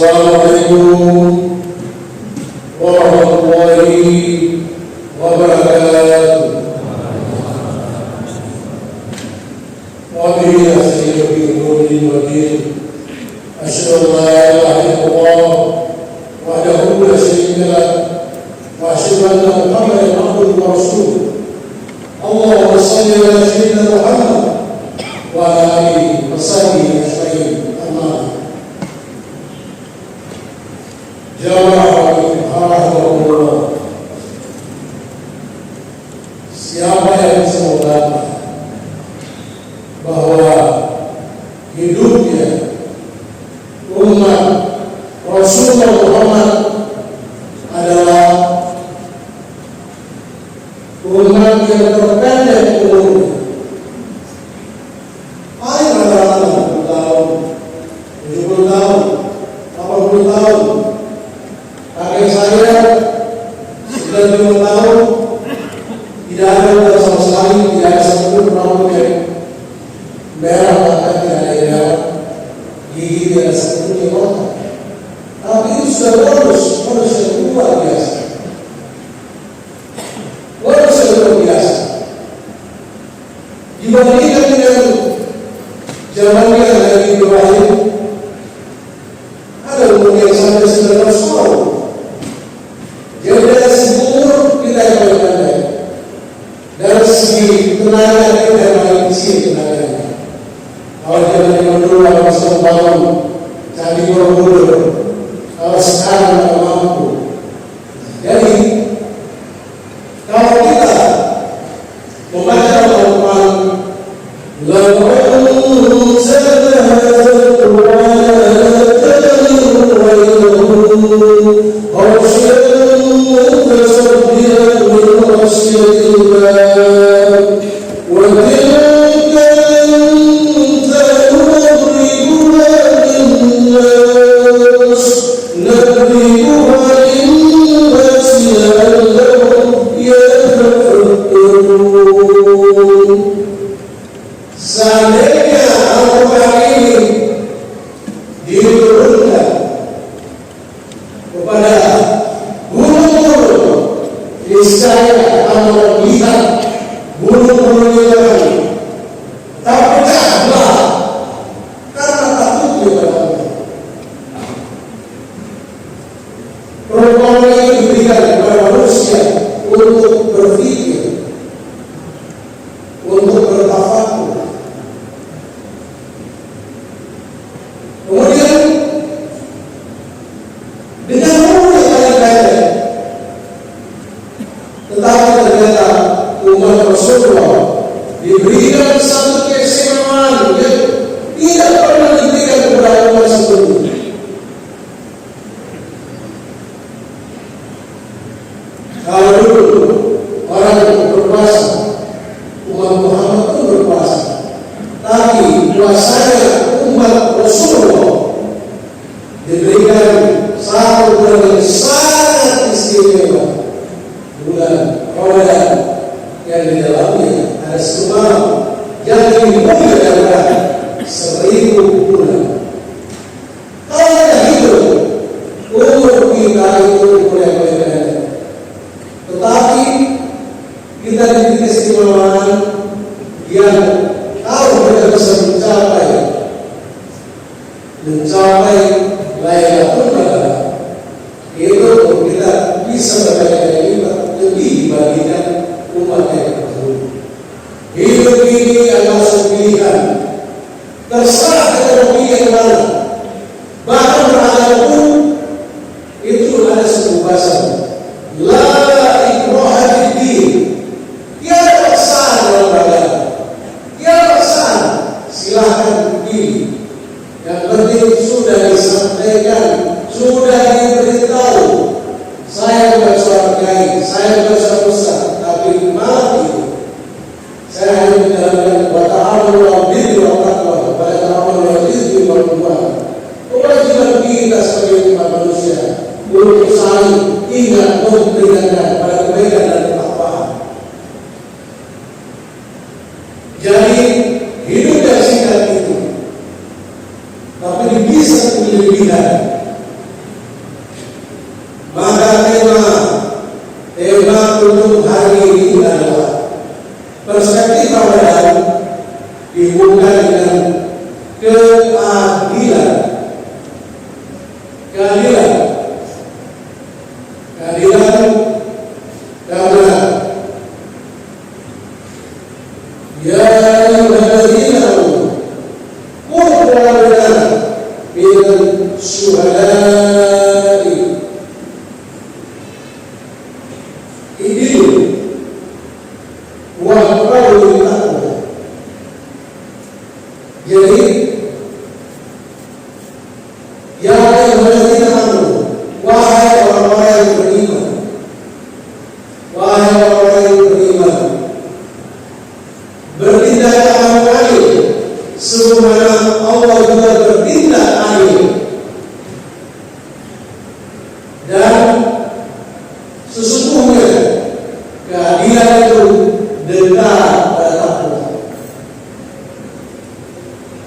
Assalamualaikum warahmatullahi wabarakatuh. Wa bihi nasta'inu fi umuri din. Asyhadu an la ilaha illallah wahdahu la syarika lah wa asyhadu anna Muhammadan abduhu wa rasuluh. Allahumma shalli ala sayyidina Muhammad wa ala alihi wa sahbihi ajma'in. Jawabullah. Siapa yang bisa mengatakan bahwa hidupnya umat Rasulullah Muhammad adalah umat yang terpendek umurnya, paling rata-rata 60 tahun, 70 tahun, 80 tahun. Kakek saya 95 tahun, tidak ada sama sekali, tidak ada satupun rambut yang merah, bahkan tidak ada yang gigi, tidak ada satupun yang kotor. Tapi itu sudah bonus yang luar biasa. Bonus yang luar biasa. Dibandingkan dengan zamannya Nabi Ibrahim, ada umur yang sampai 19 tahun. Jadi dari segi umur kita yang paling pendek, dari segi tenaga kita yang paling kecil tenaganya. Kalau zaman dulu orang bisa membangun Candi Borobudur, kalau sekarang tidak mampu. Jadi kalau kita membaca Al-Quran, seandainya Al-Quran ini diturunkan kepada gunung-gunung, niscaya akan melihat gunung-gunung itu tak pecahlah karena takutnya kepada Allah. Perumpamaan itu diberikan kepada manusia untuk berpikir, untuk bertafakur. Kemudian dengan umur yang paling pendek, tetapi ternyata umat Rasulullah diberikan satu keistimewaan yang tidak pernah diberikan kepada umat sebelumnya. Kalau dulu orang berpuasa, umat Muhammad pun berpuasa, tapi puasanya umat Rasulullah diberikan satu bulan yang sangat istimewa, bulan Ramadan, yang di dalamnya ada 10 malam yang lebih mulia daripada 1000 bulan. Kalau kita hidup, umur kita itu boleh pendek, tetapi kita diberi keistimewaan yang kalau kita bisa mencapai Lailatul Qadar, itu kita bisa berkali-kali lipat lebih dibandingkan umat yang terdahulu. Hidup ini adalah sebuah pilihan, terserah kita mau pilih yang mana. Bahkan beragama pun itu ada sebuah bahasa, la ikraha fid din. Tiada paksaan dalam beragama, tiada paksaan. Silahkan pilih. Yang penting sudah disampaikan, sudah diberitahu. Saya bukan seorang kiai, saya bukan seorang ustaz, tapi mati. Saya hanya menjalankan wa ta'awunu 'alal birri wat taqwa, wa la ta'awunu 'alal itsmi wal 'udwan. Kewajiban kita sebagai umat manusia untuk saling ingat memperingatkan pada kebaikan dan ketakwaan. Jadi hidup yang singkat itu, tapi bisa berlebihan keadilan. Keadilan karena ya ayyuhalladzina amanu qulu lana minal syuhada'i idilu wa qawlu taqwa. Jadi ya ayyuhalladzina amanu, wahai orang-orang yang beriman, wahai orang-orang yang beriman, bertindaklah adil sebagaimana Allah juga bertindak adil, dan sesungguhnya keadilan itu dekat pada takwa.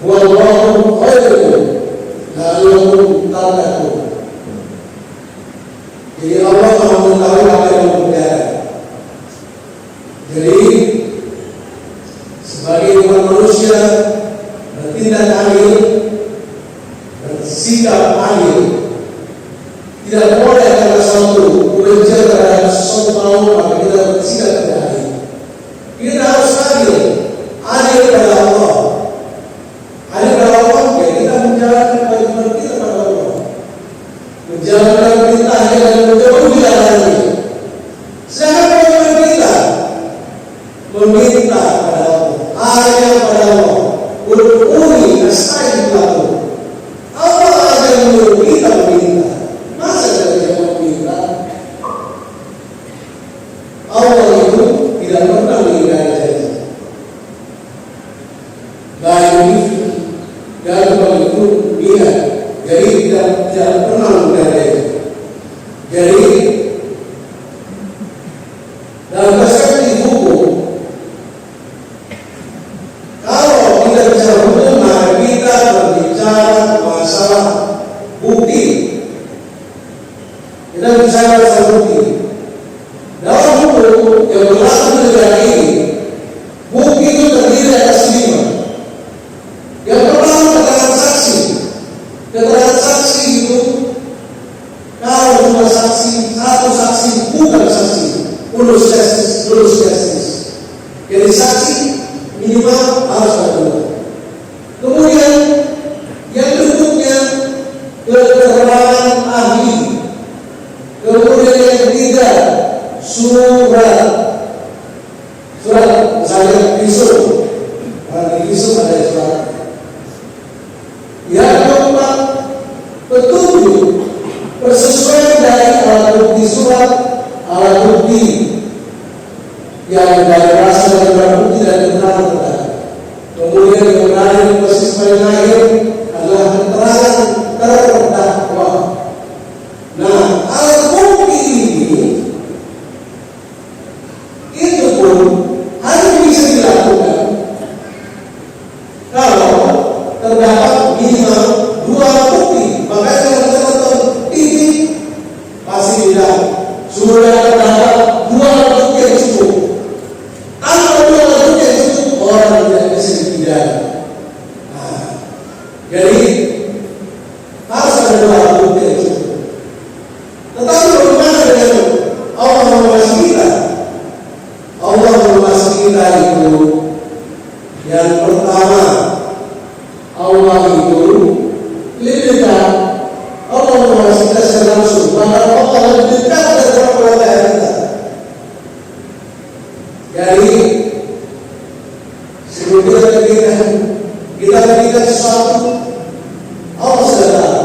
Wallahu khairun la'allakum tattaqun. Jadi Allah Maha mengetahui apa yang membedakan. Jadi sebagai umat manusia bertindak adil, bersikap adil, tidak boleh karena suatu bekerja terhadap sesuatu kaum maka kita bersikap tidak adil. Kita harus adil, adil pada Allah. Adil pada Allah, ya kita menjalankan kewajiban kita pada Allah, menjalankan perintahnya dan menjauhi larangannya. Sedangkan kewajiban kita meminta pada Allah, hanya pada Allah. Ud'uni astajib lakum. Allah aja yang menyuruh kita meminta. Masa kita meminta? Allah itu tidak pernah mengingkari janji. Baik dan itu dia. Jadi tidak pernah mengingkari. Jadi dalam perspektif hukum, kalau kita bicara hukum, maka kita berbicara masalah bukti. Kita bicara masalah bukti. Dalam hukum yang berlaku di negara ini, bukti itu terdiri atas 5. Yang pertama keterangan saksi. Keterangan saksi itu kalau cuma saksi, satu saksi bukan saksi, ulus justice. Jadi saksi minimal harus ada 2. Kemudian yang berikutnya keterangan ahli. Kemudian yang ketiga surat misalnya visum, di visum ada surat. Yang keempat petunjuk persesuaian dari alat bukti surat, alat bukti yang dari berasal dari barang bukti dan keterangan terdakwa. Kemudian yang berada di posisi paling akhir adalah keterangan terdakwa. Nah, alat bukti ini itu pun hanya bisa dilakukan kalau terdapat minimal 2 alat bukti. Makanya kalau kita nonton TV pasti bilang sudah terdapat 2 alat bukti yang cukup. Tanpa 2 alat bukti yang cukup, orang tidak bisa dipidana. Nah, jadi harus ada 2 alat bukti yang cukup. Tetapi bagaimana dengan Allah mengawasi kita? Allah mengawasi kita itu yang pertama, Allah itu lebih dekat. Allah mengawasi kita secara langsung. Maka Allah lebih dekat dari keluarga kita. Jadi sebelum kita berikan sesuatu, Allah sudah tahu.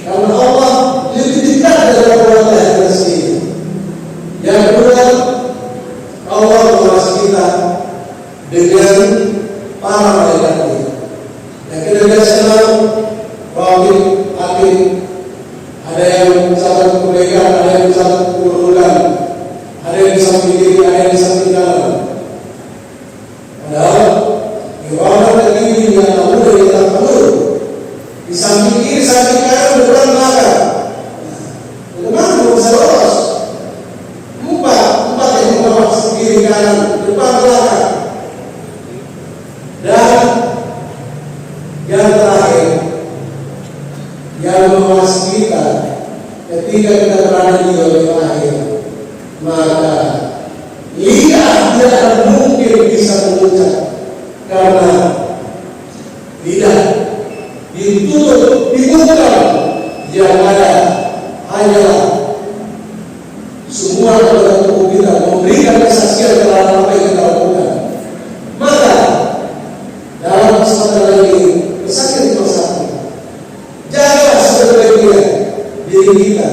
Karena Allah lebih dekat dari keluarga kita sendiri. Yang kedua, Allah mengawasi kita dengan para malaikatnya. Yang kedua selalu Rahim, Hakim. Ada yang mencatat kebaikan, ada yang mencatat keburukan, ada yang di samping kiri, ada yang di samping kanan. Padahal Ibadah ini yang tahu dari yang tahu. Di samping kiri, samping kanan, depan belakang. Bagaimana ketika kita berada di yaum akhir, maka lidah tidak akan mungkin bisa mengucap, karena lidah ditutup, dibuka, yang ada hanyalah semua kepada tubuh kita memberikan kesaksian terhadap apa yang kita lakukan. Maka dalam kesempatan ini kesaksian cuma satu, jaga sebaik-baiknya diri kita,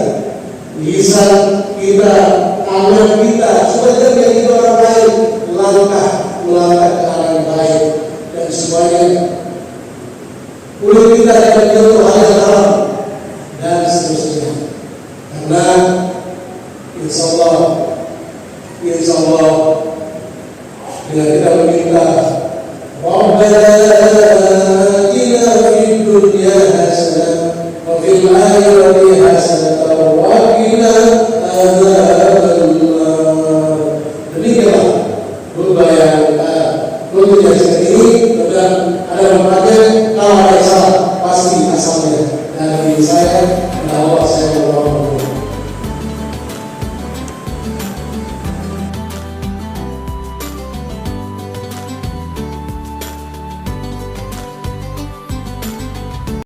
lisan kita, tangan kita, supaya menjadi orang baik, langkah ke arah yang baik, dan semuanya mulut kita jangan menyentuh hal yang haram,